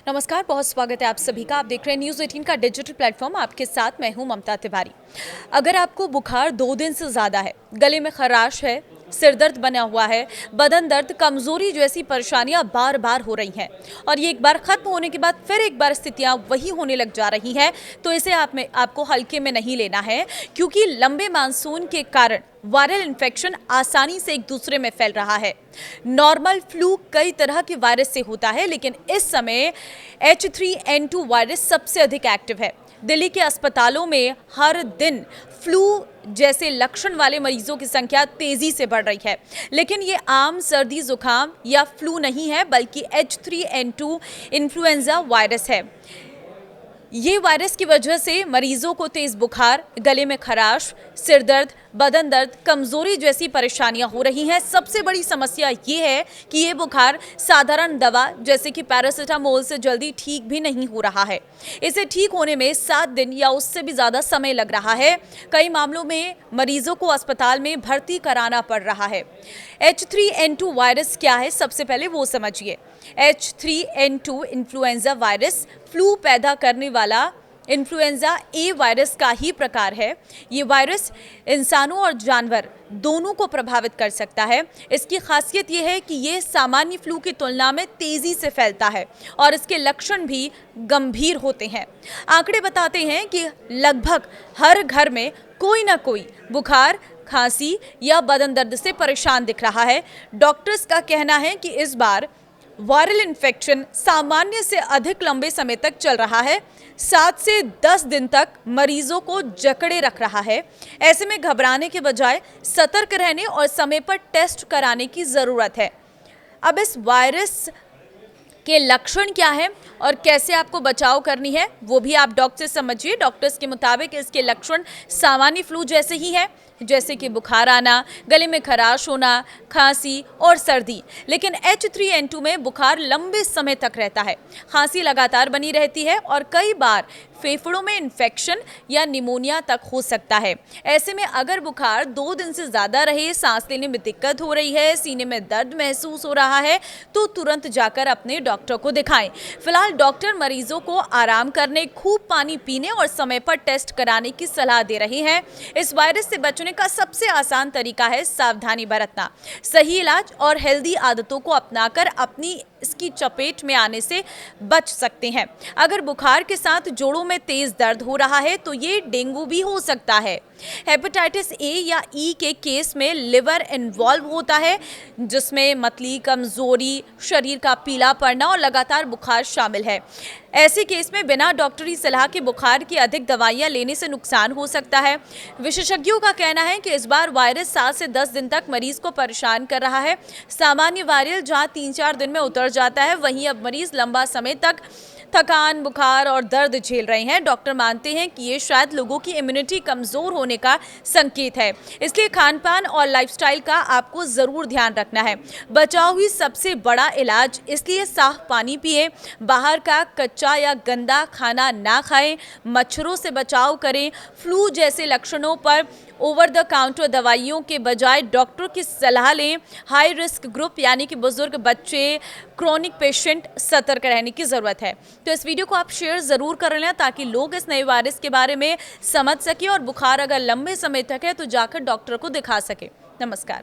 नमस्कार, बहुत स्वागत है आप सभी का। आप देख रहे हैं न्यूज़ 18 का डिजिटल प्लेटफॉर्म। आपके साथ मैं हूं ममता तिवारी। अगर आपको बुखार 2 दिन से ज़्यादा है, गले में खराश है, सिर दर्द बना हुआ है, बदन दर्द, कमजोरी जैसी परेशानियां बार बार हो रही हैं और ये एक बार खत्म होने के बाद फिर एक बार स्थितियां वही होने लग जा रही हैं, तो इसे आपको हल्के में नहीं लेना है, क्योंकि लंबे मानसून के कारण वायरल इन्फेक्शन आसानी से एक दूसरे में फैल रहा है। नॉर्मल फ्लू कई तरह के वायरस से होता है, लेकिन इस समय H3N2 वायरस सबसे अधिक एक्टिव है। दिल्ली के अस्पतालों में हर दिन फ्लू जैसे लक्षण वाले मरीजों की संख्या तेजी से बढ़ रही है, लेकिन ये आम सर्दी जुकाम या फ्लू नहीं है, बल्कि H3N2 इन्फ्लुएंजा वायरस है। ये वायरस की वजह से मरीजों को तेज बुखार, गले में खराश, सिर दर्द, बदन दर्द, कमजोरी जैसी परेशानियां हो रही हैं। सबसे बड़ी समस्या ये है कि ये बुखार साधारण दवा जैसे कि पैरासीटामोल से जल्दी ठीक भी नहीं हो रहा है। इसे ठीक होने में 7 दिन या उससे भी ज़्यादा समय लग रहा है। कई मामलों में मरीजों को अस्पताल में भर्ती कराना पड़ रहा है। H3N2 वायरस क्या है, सबसे पहले वो समझिए। H3N2 इन्फ्लुएंजा वायरस फ्लू पैदा करने वाला इन्फ्लुएंजा ए वायरस का ही प्रकार है। ये वायरस इंसानों और जानवर दोनों को प्रभावित कर सकता है। इसकी खासियत ये है कि ये सामान्य फ्लू की तुलना में तेजी से फैलता है और इसके लक्षण भी गंभीर होते हैं। आंकड़े बताते हैं कि लगभग हर घर में कोई ना कोई बुखार, खांसी या बदन दर्द से परेशान दिख रहा है। डॉक्टर्स का कहना है कि इस बार वायरल इन्फेक्शन सामान्य से अधिक लंबे समय तक चल रहा है, 7 से 10 दिन तक मरीजों को जकड़े रख रहा है। ऐसे में घबराने के बजाय सतर्क रहने और समय पर टेस्ट कराने की ज़रूरत है। अब इस वायरस के लक्षण क्या है और कैसे आपको बचाव करनी है, वो भी आप डॉक्टर से समझिए। डॉक्टर्स के मुताबिक इसके लक्षण सामान्य फ्लू जैसे ही है, जैसे कि बुखार आना, गले में खराश होना, खांसी और सर्दी। लेकिन H3N2 में बुखार लंबे समय तक रहता है, खांसी लगातार बनी रहती है और कई बार फेफड़ों में इन्फेक्शन या निमोनिया तक हो सकता है। ऐसे में अगर बुखार 2 दिन से ज़्यादा रहे, सांस लेने में दिक्कत हो रही है, सीने में दर्द महसूस हो रहा है, तो तुरंत जाकर अपने डॉक्टर को दिखाएं। फिलहाल डॉक्टर मरीजों को आराम करने, खूब पानी पीने और समय पर टेस्ट कराने की सलाह दे रहे हैं। इस वायरस से बचने का सबसे आसान तरीका है सावधानी बरतना। सही इलाज और हेल्दी आदतों को अपनाकर अपनी इसकी चपेट में आने से बच सकते हैं। अगर बुखार के साथ जोड़ों में तेज दर्द हो रहा है तो ये डेंगू भी हो सकता है। हेपेटाइटिस ए या ई के केस में लिवर इन्वॉल्व होता है, जिसमें मतली, कमजोरी, शरीर का पीला पड़ना और लगातार बुखार शामिल है। ऐसे केस में बिना डॉक्टरी सलाह के बुखार की अधिक दवाइयां लेने से नुकसान हो सकता है। विशेषज्ञों का कहना है कि इस बार वायरस 7 से 10 दिन तक मरीज को परेशान कर रहा है। सामान्य वायरल जहां 3-4 दिन में उतर जाता है, वहीं अब मरीज लंबा समय तक थकान, बुखार और दर्द झेल रहे हैं। डॉक्टर मानते हैं कि ये शायद लोगों की इम्यूनिटी कमजोर होने का संकेत है, इसलिए खान-पान और लाइफस्टाइल का आपको जरूर ध्यान रखना है। बचाव ही सबसे बड़ा इलाज, इसलिए साफ पानी पिए, बाहर का कच्चा या गंदा खाना ना खाएं, मच्छरों से बचाव करें। फ्लू जैसे लक्षणों पर ओवर द काउंटर दवाइयों के बजाय डॉक्टर की सलाह लें। हाई रिस्क ग्रुप यानी कि बुजुर्ग, बच्चे, क्रॉनिक पेशेंट, सतर्क रहने की ज़रूरत है। तो इस वीडियो को आप शेयर ज़रूर कर लें ताकि लोग इस नए वायरस के बारे में समझ सकें और बुखार अगर लंबे समय तक है तो जाकर डॉक्टर को दिखा सकें। नमस्कार।